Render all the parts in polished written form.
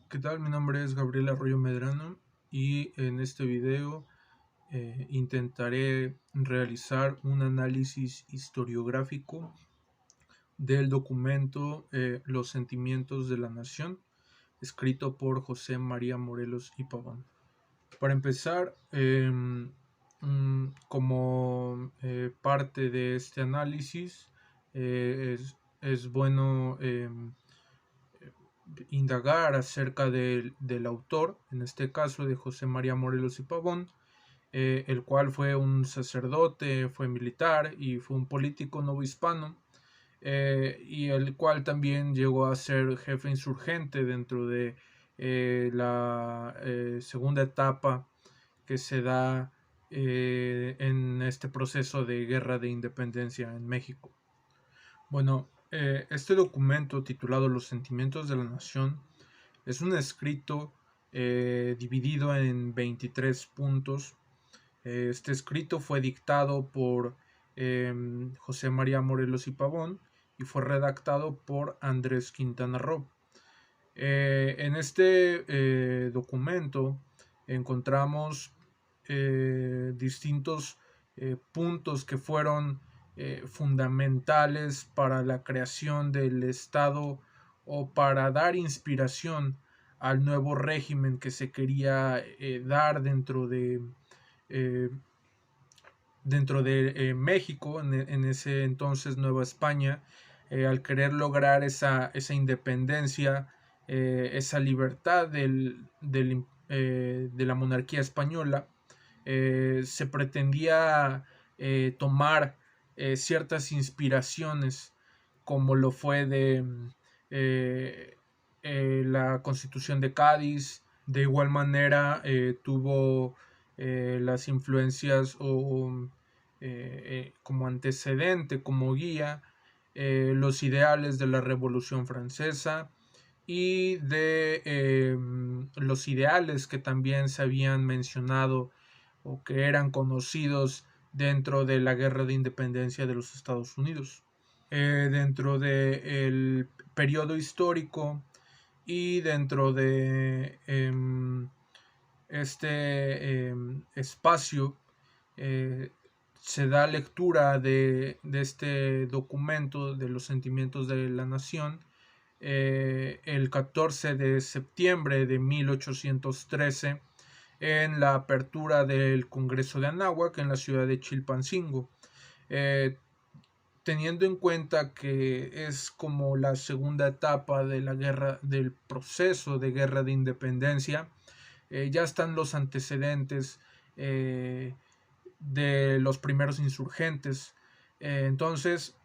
¿Qué tal? Mi nombre es Gabriel Arroyo Medrano y en este video intentaré realizar un análisis historiográfico del documento Los sentimientos de la nación, escrito por José María Morelos y Pavón. Para empezar, como parte de este análisis, es bueno indagar acerca del autor, en este caso de José María Morelos y Pavón, el cual fue un sacerdote, fue militar y fue un político novohispano, y el cual también llegó a ser jefe insurgente dentro de la segunda etapa que se da en este proceso de guerra de independencia en México. Bueno, este documento titulado Los sentimientos de la nación es un escrito dividido en 23 puntos. Este escrito fue dictado por José María Morelos y Pavón y fue redactado por Andrés Quintana Roo. En este documento encontramos distintos puntos que fueron fundamentales para la creación del Estado o para dar inspiración al nuevo régimen que se quería dar eh, dentro de México, en ese entonces Nueva España, al querer lograr esa independencia, esa libertad de la monarquía española. Se pretendía tomar ciertas inspiraciones, como lo fue de la Constitución de Cádiz. De igual manera tuvo las influencias como antecedente, como guía, los ideales de la Revolución Francesa y de los ideales que también se habían mencionado o que eran conocidos dentro de la guerra de independencia de los Estados Unidos. Dentro del periodo histórico y dentro de este espacio se da lectura de este documento de los sentimientos de la nación el 14 de septiembre de 1813 en la apertura del Congreso de Anáhuac en la ciudad de Chilpancingo. Teniendo en cuenta que es como la segunda etapa de la guerra, del proceso de guerra de independencia, ya están los antecedentes de los primeros insurgentes. Entonces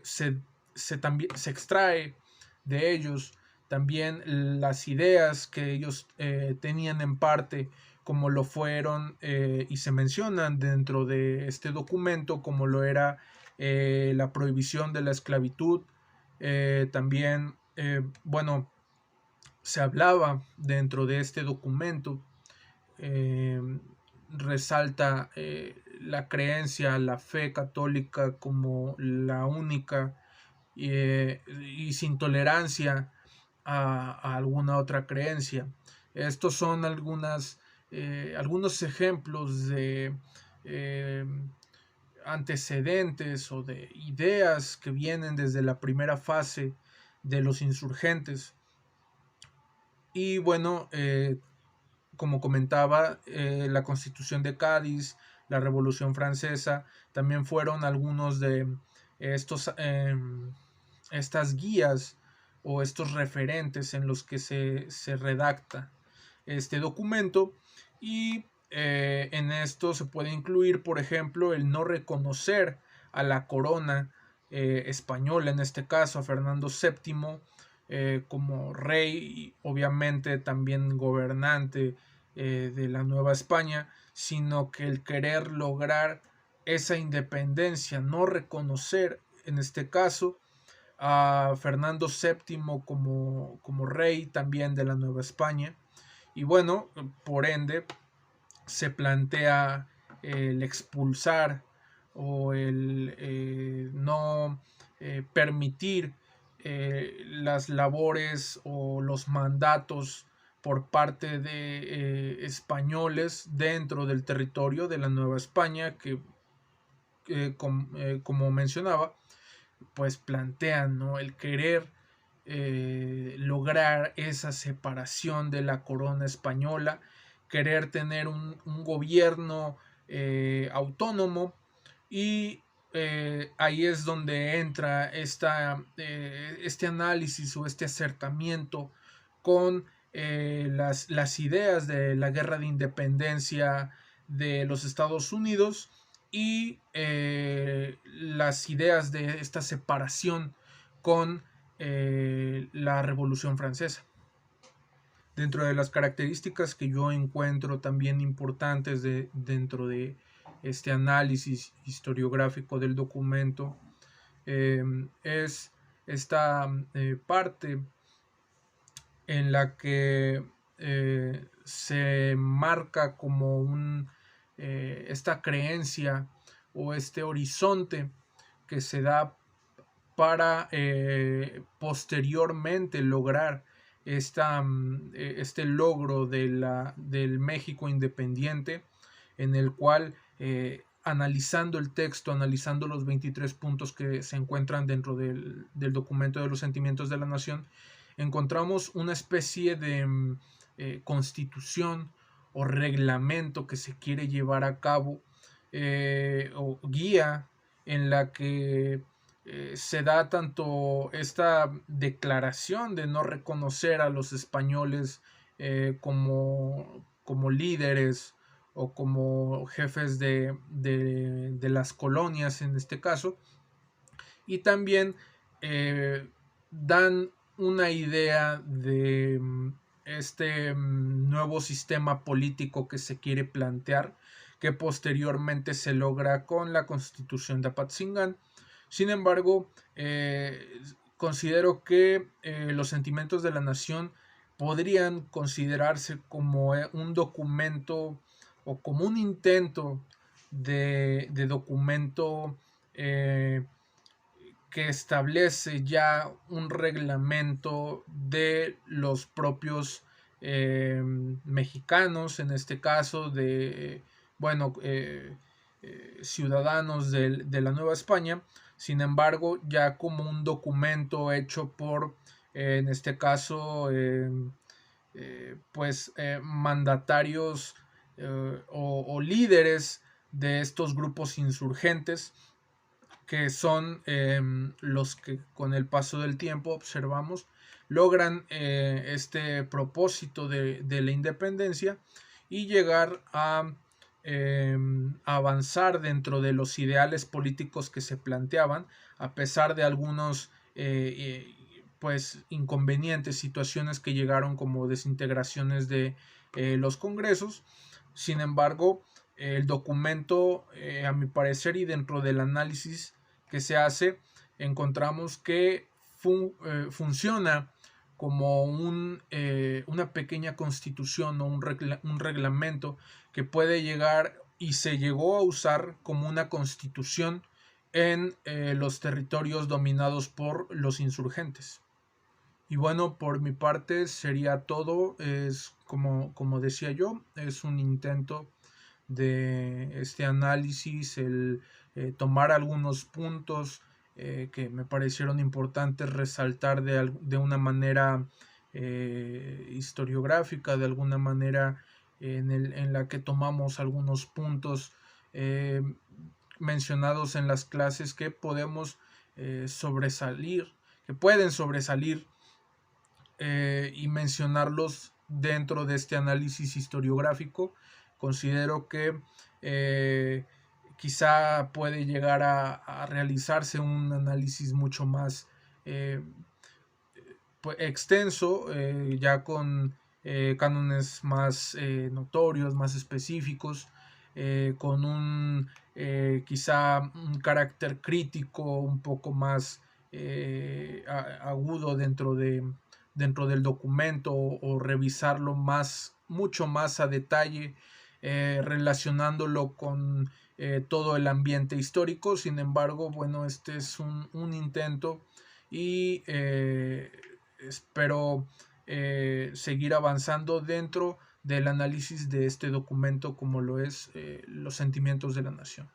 se extrae de ellos también las ideas que ellos tenían en parte, como lo fueron y se mencionan dentro de este documento, como lo era la prohibición de la esclavitud. También, bueno, se hablaba dentro de este documento, eh, resalta la creencia, la fe católica como la única y sin tolerancia a alguna otra creencia. Estos son algunos ejemplos de eh, antecedentes o de ideas que vienen desde la primera fase de los insurgentes. Y bueno, como comentaba, la Constitución de Cádiz, la Revolución Francesa, también fueron algunos de estas guías o estos referentes en los que se redacta este documento. Y en esto se puede incluir, por ejemplo, el no reconocer a la corona española, en este caso a Fernando VII, como rey y obviamente también gobernante de la Nueva España, sino que el querer lograr esa independencia, no reconocer en este caso a Fernando VII como rey también de la Nueva España. Y bueno, por ende se plantea el expulsar o el no permitir las labores o los mandatos por parte de españoles dentro del territorio de la Nueva España que como mencionaba, pues plantean, ¿no?, el querer lograr esa separación de la corona española, querer tener un gobierno autónomo, y ahí es donde entra este análisis o este acercamiento con las ideas de la guerra de independencia de los Estados Unidos y las ideas de esta separación con la Revolución Francesa. Dentro de las características que yo encuentro también importantes dentro de este análisis historiográfico del documento, es esta parte en la que se marca como esta creencia o este horizonte que se da para posteriormente lograr este logro del México independiente, en el cual analizando el texto, analizando los 23 puntos que se encuentran dentro del documento de los sentimientos de la nación, encontramos una especie de constitución o reglamento que se quiere llevar a cabo, o guía, en la que se da tanto esta declaración de no reconocer a los españoles como líderes o como jefes de las colonias en este caso, y también dan una idea de este nuevo sistema político que se quiere plantear, que posteriormente se logra con la Constitución de Apatzingán. Sin embargo, considero que los sentimientos de la nación podrían considerarse como un documento o como un intento de documento que establece ya un reglamento de los propios mexicanos, en este caso de, bueno, ciudadanos de la Nueva España. Sin embargo, ya como un documento hecho por, en este caso, pues mandatarios o líderes de estos grupos insurgentes, que son los que con el paso del tiempo observamos logran este propósito de la independencia y llegar a avanzar dentro de los ideales políticos que se planteaban, a pesar de algunos pues inconvenientes, situaciones que llegaron como desintegraciones de los congresos. Sin embargo, el documento, a mi parecer, y dentro del análisis que se hace, encontramos que funciona como una pequeña constitución o un reglamento que puede llegar y se llegó a usar como una constitución en los territorios dominados por los insurgentes. Y bueno, por mi parte sería todo. Es como decía yo, es un intento de este análisis, el tomar algunos puntos que me parecieron importantes resaltar de una manera historiográfica, de alguna manera en la que tomamos algunos puntos eh, mencionados en las clases que podemos sobresalir, que pueden sobresalir, y mencionarlos dentro de este análisis historiográfico. Considero que quizá puede llegar a realizarse un análisis mucho más pues, extenso, ya con cánones más notorios, más específicos, con quizá un carácter crítico un poco más agudo dentro del documento, o revisarlo mucho más a detalle, relacionándolo con todo el ambiente histórico. Sin embargo, bueno, este es un intento, y espero seguir avanzando dentro del análisis de este documento como lo es Los sentimientos de la nación.